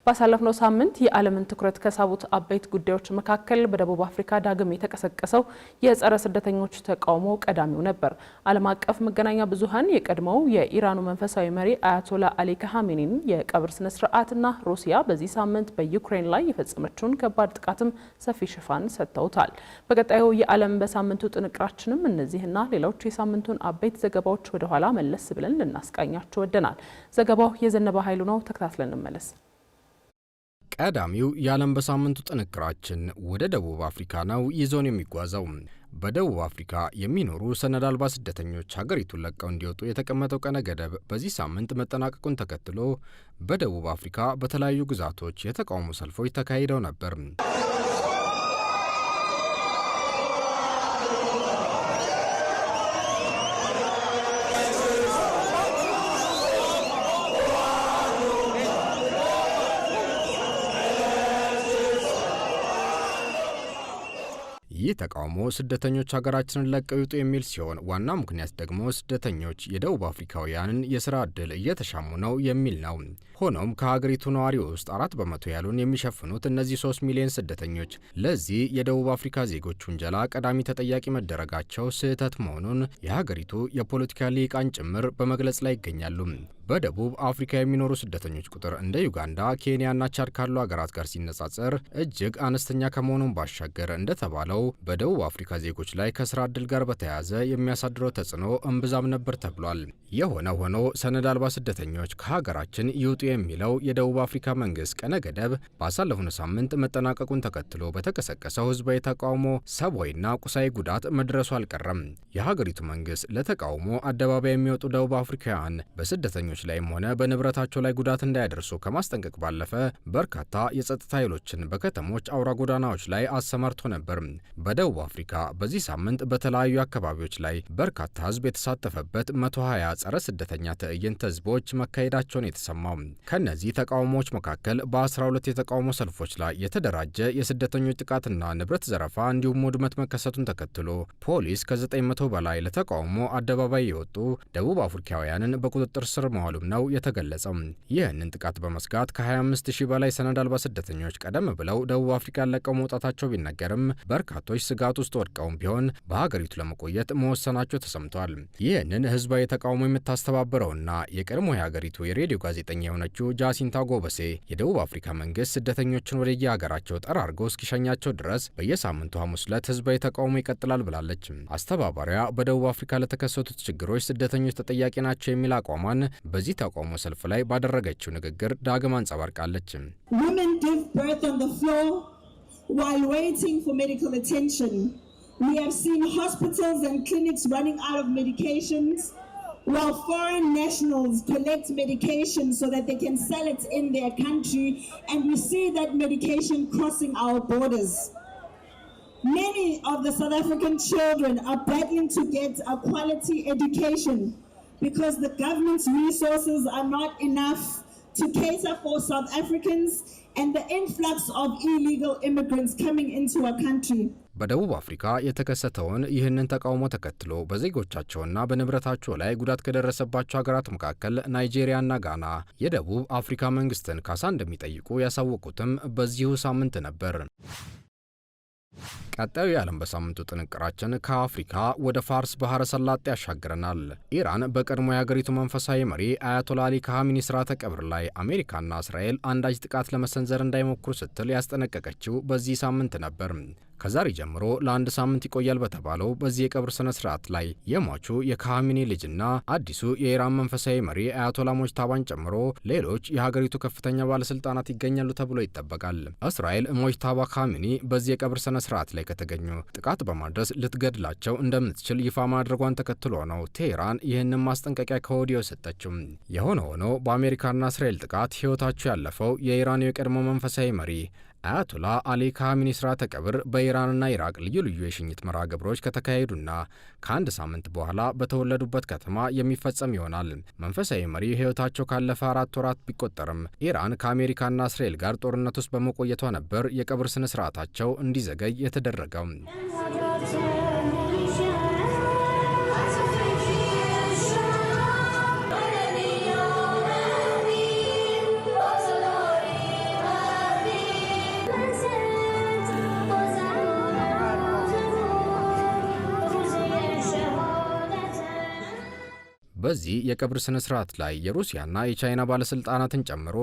ባሳለፍነው ሳምንት የዓለምን ትኩረት ከሳቡት አበይት ጉዳዮች መካከል በደቡብ አፍሪካ ዳግም የተቀሰቀሰው የጸረ ስደተኞች ተቃውሞ ቀዳሚው ነበር። ዓለም አቀፍ መገናኛ ብዙሃን የቀድሞው የኢራኑ መንፈሳዊ መሪ አያቶላ አሊ ካሃሜኒን የቀብር ስነ ስርዓትና ሩሲያ በዚህ ሳምንት በዩክሬን ላይ የፈጸመችውን ከባድ ጥቃትም ሰፊ ሽፋን ሰጥተውታል። በቀጣዩ የዓለም በሳምንቱ ጥንቅራችንም እነዚህና ሌሎች የሳምንቱን አበይት ዘገባዎች ወደ ኋላ መለስ ብለን ልናስቃኛቸው ወደናል። ዘገባው የዘነበ ኃይሉ ነው። ተከታትለን እንመለስ። ቀዳሚው የዓለም በሳምንቱ ጥንቅራችን ወደ ደቡብ አፍሪካ ነው ይዞን የሚጓዘው። በደቡብ አፍሪካ የሚኖሩ ሰነድ አልባ ስደተኞች ሀገሪቱን ለቀው እንዲወጡ የተቀመጠው ቀነ ገደብ በዚህ ሳምንት መጠናቀቁን ተከትሎ በደቡብ አፍሪካ በተለያዩ ግዛቶች የተቃውሞ ሰልፎች ተካሂደው ነበር። ይህ ተቃውሞ ስደተኞች ሀገራችንን ለቀው ይውጡ የሚል ሲሆን ዋና ምክንያት ደግሞ ስደተኞች የደቡብ አፍሪካውያንን የስራ ዕድል እየተሻሙ ነው የሚል ነው። ሆኖም ከሀገሪቱ ነዋሪ ውስጥ 4 በመቶ ያሉን የሚሸፍኑት እነዚህ 3 ሚሊዮን ስደተኞች ለዚህ የደቡብ አፍሪካ ዜጎች ውንጀላ ቀዳሚ ተጠያቂ መደረጋቸው ስህተት መሆኑን የሀገሪቱ የፖለቲካ ሊቃን ጭምር በመግለጽ ላይ ይገኛሉ። በደቡብ አፍሪካ የሚኖሩ ስደተኞች ቁጥር እንደ ዩጋንዳ፣ ኬንያና ቻድ ካሉ ሀገራት ጋር ሲነጻጸር እጅግ አነስተኛ ከመሆኑን ባሻገር እንደተባለው በደቡብ አፍሪካ ዜጎች ላይ ከስራ ዕድል ጋር በተያያዘ የሚያሳድረው ተጽዕኖ እምብዛም ነበር ተብሏል። የሆነ ሆኖ ሰነድ አልባ ስደተኞች ከሀገራችን ይውጡ የሚለው የደቡብ አፍሪካ መንግስት ቀነ ገደብ ባሳለፍነው ሳምንት መጠናቀቁን ተከትሎ በተቀሰቀሰው ህዝባዊ ተቃውሞ ሰብአዊና ቁሳዊ ጉዳት መድረሱ አልቀረም። የሀገሪቱ መንግስት ለተቃውሞ አደባባይ የሚወጡ ደቡብ አፍሪካውያን በስደተኞች ላይም ሆነ በንብረታቸው ላይ ጉዳት እንዳያደርሱ ከማስጠንቀቅ ባለፈ በርካታ የጸጥታ ኃይሎችን በከተሞች አውራ ጎዳናዎች ላይ አሰማርቶ ነበር። በደቡብ አፍሪካ በዚህ ሳምንት በተለያዩ አካባቢዎች ላይ በርካታ ህዝብ የተሳተፈበት 120 ጸረ ስደተኛ ትዕይንተ ህዝቦች መካሄዳቸውን የተሰማው። ከነዚህ ተቃውሞዎች መካከል በ12 የተቃውሞ ሰልፎች ላይ የተደራጀ የስደተኞች ጥቃትና ንብረት ዘረፋ እንዲሁም ውድመት መከሰቱን ተከትሎ ፖሊስ ከ900 በላይ ለተቃውሞ አደባባይ የወጡ ደቡብ አፍሪካውያንን በቁጥጥር ስር መዋሉም ነው የተገለጸው። ይህንን ጥቃት በመስጋት ከ25000 በላይ ሰነድ አልባ ስደተኞች ቀደም ብለው ደቡብ አፍሪካን ለቀው መውጣታቸው ቢነገርም በርካቶች ስጋት ውስጥ ወድቀውም ቢሆን በሀገሪቱ ለመቆየት መወሰናቸው ተሰምቷል። ይህንን ህዝባዊ ተቃውሞ የምታስተባብረውና የቀድሞ የሀገሪቱ የሬዲዮ ጋዜጠኛ የሆነችው ጃሲንታ ጎበሴ የደቡብ አፍሪካ መንግስት ስደተኞችን ወደ የሀገራቸው ጠራርጎ እስኪሸኛቸው ድረስ በየሳምንቱ ሐሙስ ዕለት ህዝባዊ ተቃውሞ ይቀጥላል ብላለች። አስተባባሪዋ በደቡብ አፍሪካ ለተከሰቱት ችግሮች ስደተኞች ተጠያቂ ናቸው የሚል አቋሟን በዚህ ተቃውሞ ሰልፍ ላይ ባደረገችው ንግግር ዳግም አንጸባርቃለች። Women give birth on the floor while waiting for medical attention. We have seen hospitals and clinics running out of medications while foreign nationals collect medication so that they can sell it in their country, and we see that medication crossing our borders. Many of the South African children are battling to get a quality education because the government's resources are not enough to cater for South Africans and the influx of illegal immigrants coming into our country. በደቡብ አፍሪካ የተከሰተውን ይህንን ተቃውሞ ተከትሎ በዜጎቻቸውና በንብረታቸው ላይ ጉዳት ከደረሰባቸው ሀገራት መካከል ናይጄሪያና ጋና የደቡብ አፍሪካ መንግስትን ካሳ እንደሚጠይቁ ያሳወቁትም በዚሁ ሳምንት ነበር። ቀጣዩ የዓለም በሳምንቱ ጥንቅራችን ከአፍሪካ ወደ ፋርስ ባህረ ሰላጤ ያሻግረናል። ኢራን በቀድሞ የሀገሪቱ መንፈሳዊ መሪ አያቶላ አሊ ካሃሜኒ ስርዓተ ቀብር ላይ አሜሪካና እስራኤል አንዳች ጥቃት ለመሰንዘር እንዳይሞክሩ ስትል ያስጠነቀቀችው በዚህ ሳምንት ነበር። ከዛሬ ጀምሮ ለአንድ ሳምንት ይቆያል በተባለው በዚህ የቀብር ስነ ስርዓት ላይ የሟቹ የካሃሜኒ ልጅና አዲሱ የኢራን መንፈሳዊ መሪ አያቶላ ሞጅታባን ጨምሮ ሌሎች የሀገሪቱ ከፍተኛ ባለስልጣናት ይገኛሉ ተብሎ ይጠበቃል። እስራኤል ሞጅታባ ካሃሜኒ በዚህ የቀብር ስነ ስርዓት ላይ ከተገኙ ጥቃት በማድረስ ልትገድላቸው እንደምትችል ይፋ ማድረጓን ተከትሎ ነው ቴህራን ይህንን ማስጠንቀቂያ ከወዲሁ ሰጠችው። የሆነ ሆኖ በአሜሪካና እስራኤል ጥቃት ህይወታቸው ያለፈው የኢራን የቀድሞ መንፈሳዊ መሪ አያቶላ አሊ ካሃሜኒ ስርዓተ ቀብር በኢራንና ኢራቅ ልዩ ልዩ የሽኝት መርሃ ግብሮች ከተካሄዱና ከአንድ ሳምንት በኋላ በተወለዱበት ከተማ የሚፈጸም ይሆናል። መንፈሳዊ መሪ ህይወታቸው ካለፈ 4 ወራት ቢቆጠርም ኢራን ከአሜሪካና እስራኤል ጋር ጦርነት ውስጥ በመቆየቷ ነበር የቀብር ስነ ስርዓታቸው እንዲዘገይ የተደረገው። በዚህ የቀብር ስነ ስርዓት ላይ የሩሲያና የቻይና ባለስልጣናትን ጨምሮ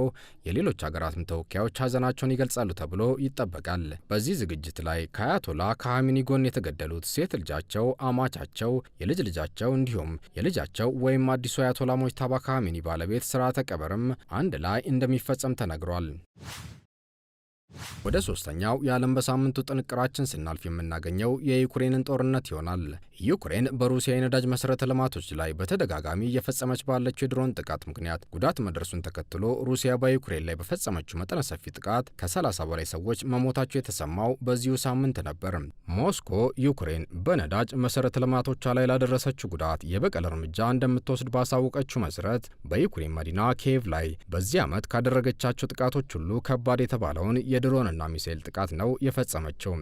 የሌሎች ሀገራትም ተወካዮች ሀዘናቸውን ይገልጻሉ ተብሎ ይጠበቃል። በዚህ ዝግጅት ላይ ከአያቶላ ካሚኒ ጎን የተገደሉት ሴት ልጃቸው፣ አማቻቸው፣ የልጅ ልጃቸው እንዲሁም የልጃቸው ወይም አዲሱ አያቶላ ሞጅታባ ካሚኒ ባለቤት ስርዓተ ቀብርም አንድ ላይ እንደሚፈጸም ተነግሯል። ወደ ሶስተኛው የዓለም በሳምንቱ ጥንቅራችን ስናልፍ የምናገኘው የዩክሬንን ጦርነት ይሆናል። ዩክሬን በሩሲያ የነዳጅ መሰረተ ልማቶች ላይ በተደጋጋሚ እየፈጸመች ባለችው የድሮን ጥቃት ምክንያት ጉዳት መድረሱን ተከትሎ ሩሲያ በዩክሬን ላይ በፈጸመችው መጠነ ሰፊ ጥቃት ከ30 በላይ ሰዎች መሞታቸው የተሰማው በዚሁ ሳምንት ነበር። ሞስኮ ዩክሬን በነዳጅ መሰረተ ልማቶቿ ላይ ላደረሰችው ጉዳት የበቀል እርምጃ እንደምትወስድ ባሳወቀችው መሰረት በዩክሬን መዲና ኪየቭ ላይ በዚህ ዓመት ካደረገቻቸው ጥቃቶች ሁሉ ከባድ የተባለውን የድሮንና ሚሳኤል ጥቃት ነው የፈጸመችው።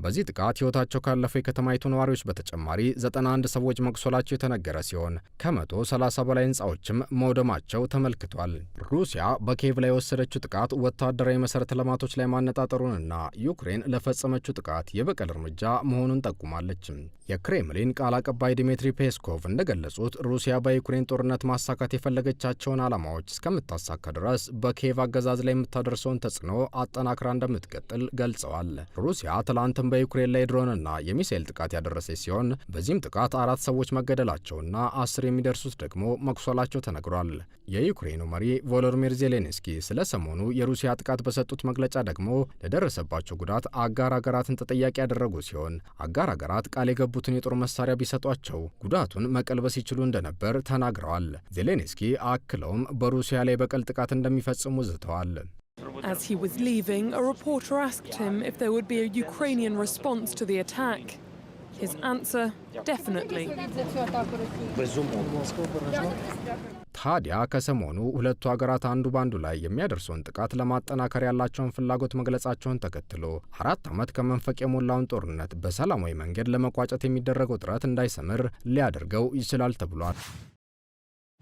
በዚህ ጥቃት ሕይወታቸው ካለፈው የከተማይቱ ነዋሪዎች በተጨማሪ 91 ሰዎች መቁሰላቸው የተነገረ ሲሆን ከ130 በላይ ሕንፃዎችም መውደማቸው ተመልክቷል። ሩሲያ በኪየቭ ላይ የወሰደችው ጥቃት ወታደራዊ መሠረተ ልማቶች ላይ ማነጣጠሩንና ዩክሬን ለፈጸመችው ጥቃት የበቀል እርምጃ መሆኑን ጠቁማለች። የክሬምሊን ቃል አቀባይ ዲሚትሪ ፔስኮቭ እንደገለጹት ሩሲያ በዩክሬን ጦርነት ማሳካት የፈለገቻቸውን ዓላማዎች እስከምታሳካ ድረስ በኪየቭ አገዛዝ ላይ የምታደርሰውን ተጽዕኖ አጠናክራ እንደምትቀጥል ገልጸዋል። ሩሲያ ትላንትም በዩክሬን ላይ ድሮንና የሚሳኤል ጥቃት ያደረሰች ሲሆን በዚህም ጥቃት 4 ሰዎች መገደላቸውና 10 የሚደርሱት ደግሞ መቁሰላቸው ተነግሯል። የዩክሬኑ መሪ ቮሎዲሚር ዜሌንስኪ ስለ ሰሞኑ የሩሲያ ጥቃት በሰጡት መግለጫ ደግሞ ለደረሰባቸው ጉዳት አጋር ሀገራትን ተጠያቂ ያደረጉ ሲሆን አጋር ሀገራት ቃል የገቡትን የጦር መሳሪያ ቢሰጧቸው ጉዳቱን መቀልበስ ይችሉ እንደነበር ተናግረዋል። ዜሌንስኪ አክለውም በሩሲያ ላይ በቀል ጥቃት እንደሚፈጽሙ ዝተዋል። As he was leaving, a reporter asked him if there would be a Ukrainian response to the attack. His answer, definitely. ታዲያ ከሰሞኑ ሁለቱ ሀገራት አንዱ ባንዱ ላይ የሚያደርሰውን ጥቃት ለማጠናከር ያላቸውን ፍላጎት መግለጻቸውን ተከትሎ 4 ዓመት ከመንፈቅ የሞላውን ጦርነት በሰላማዊ መንገድ ለመቋጨት የሚደረገው ጥረት እንዳይሰምር ሊያደርገው ይችላል ተብሏል።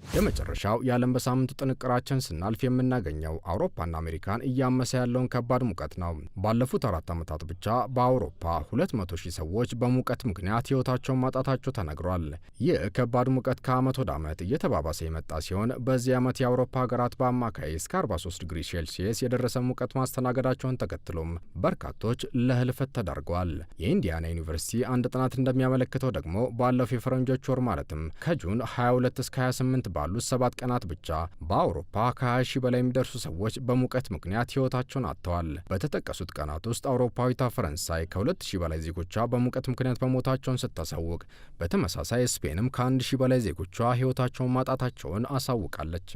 የመጨረሻው የዓለም በሳምንቱ ጥንቅራችን ስናልፍ የምናገኘው አውሮፓና አሜሪካን እያመሰ ያለውን ከባድ ሙቀት ነው። ባለፉት 4 ዓመታት ብቻ በአውሮፓ 200,000 ሰዎች በሙቀት ምክንያት ሕይወታቸውን ማጣታቸው ተነግሯል። ይህ ከባድ ሙቀት ከዓመት ወደ ዓመት እየተባባሰ የመጣ ሲሆን በዚህ ዓመት የአውሮፓ ሀገራት በአማካይ እስከ 43 ዲግሪ ሴልሲየስ የደረሰ ሙቀት ማስተናገዳቸውን ተከትሎም በርካቶች ለህልፈት ተዳርገዋል። የኢንዲያና ዩኒቨርሲቲ አንድ ጥናት እንደሚያመለክተው ደግሞ ባለፈው የፈረንጆች ወር ማለትም ከጁን 22 እስከ 28 ባሉት 7 ቀናት ብቻ በአውሮፓ ከ20,000 በላይ የሚደርሱ ሰዎች በሙቀት ምክንያት ሕይወታቸውን አጥተዋል። በተጠቀሱት ቀናት ውስጥ አውሮፓዊቷ ፈረንሳይ ከ2,000 በላይ ዜጎቿ በሙቀት ምክንያት መሞታቸውን ስታሳውቅ፣ በተመሳሳይ ስፔንም ከ1,000 በላይ ዜጎቿ ሕይወታቸውን ማጣታቸውን አሳውቃለች።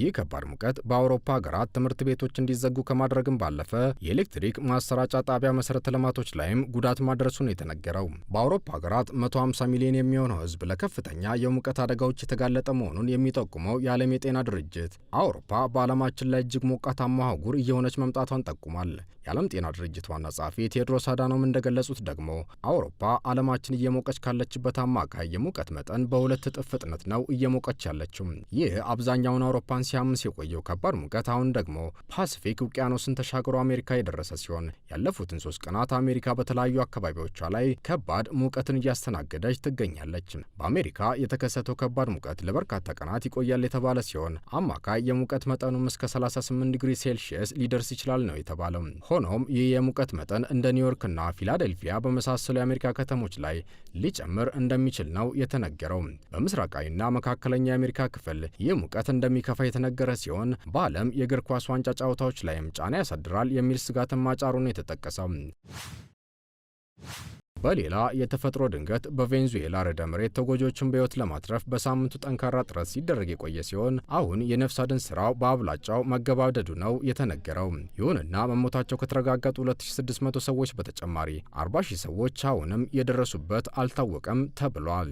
ይህ ከባድ ሙቀት በአውሮፓ ሀገራት ትምህርት ቤቶች እንዲዘጉ ከማድረግም ባለፈ የኤሌክትሪክ ማሰራጫ ጣቢያ መሰረተ ልማቶች ላይም ጉዳት ማድረሱን የተነገረው። በአውሮፓ ሀገራት 150 ሚሊዮን የሚሆነው ሕዝብ ለከፍተኛ የሙቀት አደጋዎች የተጋለጠ መሆኑን የሚጠቁመው የዓለም የጤና ድርጅት አውሮፓ በዓለማችን ላይ እጅግ ሞቃታማ አህጉር እየሆነች መምጣቷን ጠቁሟል። የዓለም ጤና ድርጅት ዋና ጸሐፊ ቴድሮስ አዳኖም እንደገለጹት ደግሞ አውሮፓ ዓለማችን እየሞቀች ካለችበት አማካይ የሙቀት መጠን በ2 እጥፍ ፍጥነት ነው እየሞቀች ያለችው። ይህ አብዛኛውን አውሮፓን ሲያምስ የቆየው ከባድ ሙቀት አሁን ደግሞ ፓሲፊክ ውቅያኖስን ተሻግሮ አሜሪካ የደረሰ ሲሆን ያለፉትን 3 ቀናት አሜሪካ በተለያዩ አካባቢዎቿ ላይ ከባድ ሙቀትን እያስተናገደች ትገኛለች። በአሜሪካ የተከሰተው ከባድ ሙቀት ለበርካታ ቀናት ይቆያል የተባለ ሲሆን አማካይ የሙቀት መጠኑም እስከ 38 ዲግሪ ሴልሺየስ ሊደርስ ይችላል ነው የተባለው። ሆኖም ይህ የሙቀት መጠን እንደ ኒውዮርክና ፊላዴልፊያ በመሳሰሉ የአሜሪካ ከተሞች ላይ ሊጨምር እንደሚችል ነው የተነገረው። በምስራቃዊና መካከለኛ የአሜሪካ ክፍል ይህ ሙቀት እንደሚከፋ የተነገረ ሲሆን በዓለም የእግር ኳስ ዋንጫ ጨዋታዎች ላይም ጫና ያሳድራል የሚል ስጋትን ማጫሩን የተጠቀሰው። በሌላ የተፈጥሮ ድንገት በቬንዙዌላ ርዕደ መሬት ተጎጂዎችን በሕይወት ለማትረፍ በሳምንቱ ጠንካራ ጥረት ሲደረግ የቆየ ሲሆን አሁን የነፍስ አድን ስራው በአብላጫው መገባደዱ ነው የተነገረው። ይሁንና መሞታቸው ከተረጋገጡ 2600 ሰዎች በተጨማሪ 40,000 ሰዎች አሁንም የደረሱበት አልታወቀም ተብሏል።